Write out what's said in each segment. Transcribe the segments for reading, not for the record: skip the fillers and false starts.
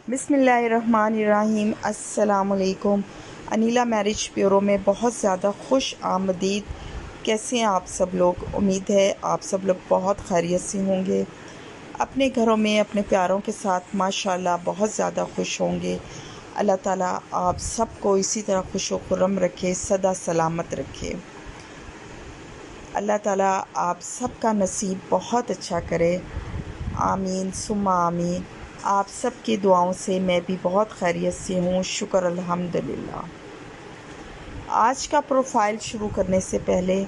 बिस्मिल्लाहिर्रहमानिर्रहीम। अस्सलामुअलैकुम। Anila marriage bureau में बहुत ज़्यादा खुश आमदीद। कैसे हैं आप सब लोग? उम्मीद है आप सब लोग बहुत खैरियत से होंगे, अपने घरों में अपने प्यारों के साथ माशाल्लाह बहुत ज़्यादा खुश होंगे। अल्लाह ताला आप सबको इसी तरह खुश व खुर्रम रखे, सदा सलामत रखे। अल्लाह ताला आप सबका नसीब बहुत अच्छा करे। आमीन सुम्मा आमीन। आप सब की दुआओं से मैं भी बहुत खैरियत से हूँ, शुक्र अल्हम्दुलिल्लाह। आज का प्रोफाइल शुरू करने से पहले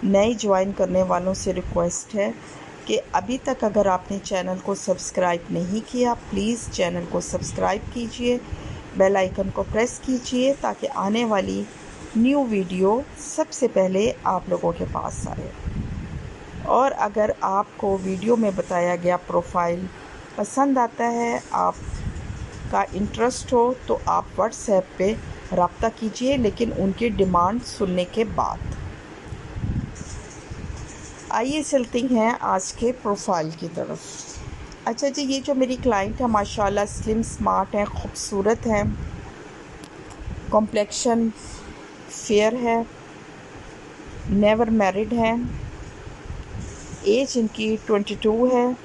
नए ज्वाइन करने वालों से रिक्वेस्ट है कि अभी तक अगर आपने चैनल को सब्सक्राइब नहीं किया, प्लीज़ चैनल को सब्सक्राइब कीजिए, बेल आइकन को प्रेस कीजिए ताकि आने वाली न्यू वीडियो सबसे पहले आप लोगों के पास आए। और अगर आपको वीडियो में बताया गया प्रोफाइल पसंद आता है, आपका इंटरेस्ट हो, तो आप व्हाट्सएप पे रब्ता कीजिए, लेकिन उनकी डिमांड सुनने के बाद। आइए चलते हैं आज के प्रोफाइल की तरफ। अच्छा जी, ये जो मेरी क्लाइंट है माशाल्लाह स्लिम स्मार्ट है, खूबसूरत है, कॉम्प्लेक्शन फेयर है, नेवर मैरिड है, एज इनकी 22 है,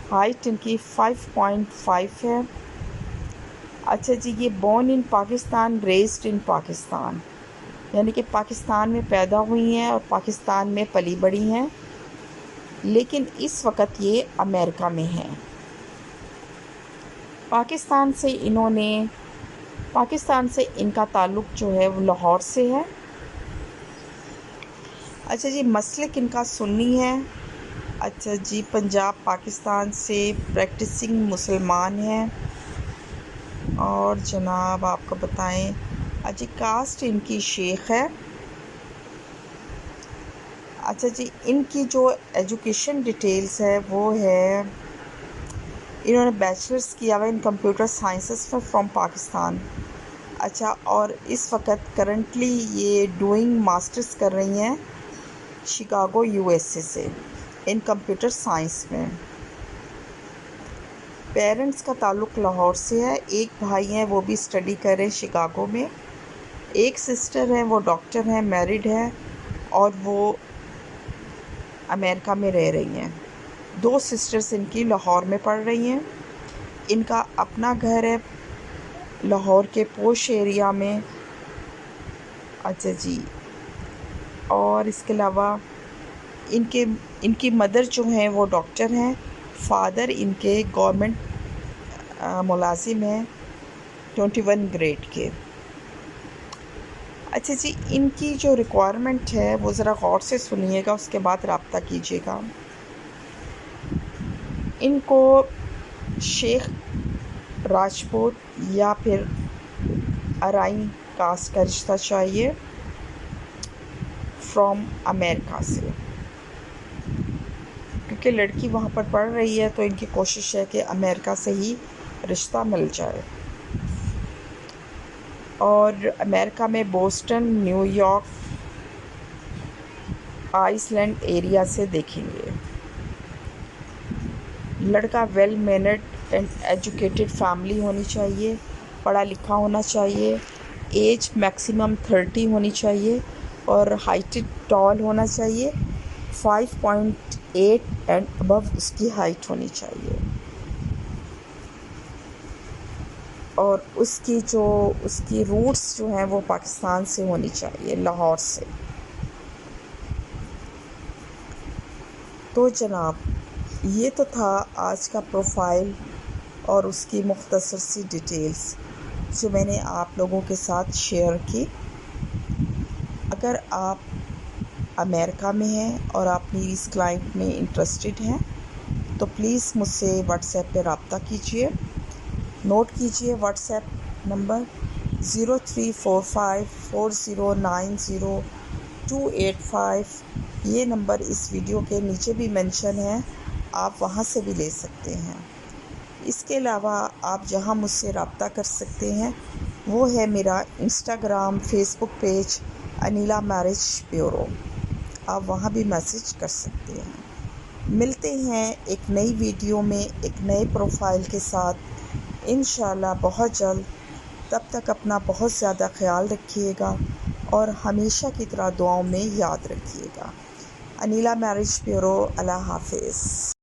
हाइट इनकी 5.5 है। अच्छा जी, ये born in Pakistan, raised in Pakistan, यानी कि पाकिस्तान में पैदा हुई हैं और पाकिस्तान में पली बड़ी हैं, लेकिन इस वक्त ये अमेरिका में हैं। पाकिस्तान से इनका ताल्लुक़ जो है वो लाहौर से है। अच्छा जी, मसलक इनका सुन्नी है। अच्छा जी, पंजाब पाकिस्तान से प्रैक्टिसिंग मुसलमान हैं। और जनाब आपको बताएं, अच्छा कास्ट इनकी शेख है। अच्छा जी, इनकी जो एजुकेशन डिटेल्स है वो है, इन्होंने बैचलर्स किया हुआ इन कंप्यूटर साइंसेस फ्रॉम पाकिस्तान। अच्छा, और इस वक्त करंटली ये डूइंग मास्टर्स कर रही हैं शिकागो यूएसए से इन कंप्यूटर साइंस में। पेरेंट्स का ताल्लुक़ लाहौर से है। एक भाई हैं, वो भी स्टडी कर रहे हैं शिकागो में। एक सिस्टर है, वो डॉक्टर हैं, मैरिड है और वो अमेरिका में रह रही हैं। 2 सिस्टर्स इनकी लाहौर में पढ़ रही हैं। इनका अपना घर है लाहौर के पोश एरिया में। अच्छा जी, और इसके अलावा इनकी मदर जो हैं वो डॉक्टर हैं, फादर इनके गवर्नमेंट मुलाजिम हैं 21 ग्रेड के। अच्छा जी, इनकी जो रिक्वायरमेंट है वो ज़रा गौर से सुनिएगा, उसके बाद रब्ता कीजिएगा। इनको शेख राजपूत या फिर अराइन कास्ट का रिश्ता चाहिए फ्रॉम अमेरिका से, क्योंकि लड़की वहाँ पर पढ़ रही है तो इनकी कोशिश है कि अमेरिका से ही रिश्ता मिल जाए। और अमेरिका में बोस्टन, न्यूयॉर्क, आइसलैंड एरिया से देखेंगे। लड़का well mannered and educated family होनी चाहिए, पढ़ा लिखा होना चाहिए, एज मैक्सिमम 30 होनी चाहिए और हाइटेड टॉल होना चाहिए, 5.8 एंड अबव उसकी हाइट होनी चाहिए। और उसकी रूट्स जो हैं वो पाकिस्तान से होनी चाहिए, लाहौर से। तो जनाब, ये तो था आज का प्रोफाइल और उसकी मुख्तसर सी डिटेल्स जो मैंने आप लोगों के साथ शेयर की। अगर आप अमेरिका में हैं और आप मेरी इस क्लाइंट में इंटरेस्टेड हैं तो प्लीज़ मुझसे व्हाट्सएप पे रब्ता कीजिए। नोट कीजिए व्हाट्सएप नंबर 03454090 ये नंबर इस वीडियो के नीचे भी मेंशन है, आप वहां से भी ले सकते हैं। इसके अलावा आप जहां मुझसे रब्ता कर सकते हैं वो है मेरा Instagram, Facebook page Anila marriage bureau, आप वहां भी मैसेज कर सकते हैं। मिलते हैं एक नई वीडियो में एक नए प्रोफाइल के साथ। इंशाल्लाह बहुत जल्द। तब तक अपना बहुत ज़्यादा ख्याल रखिएगा और हमेशा की तरह दुआओं में याद रखिएगा। Anila marriage bureau. अल्लाह हाफिज़।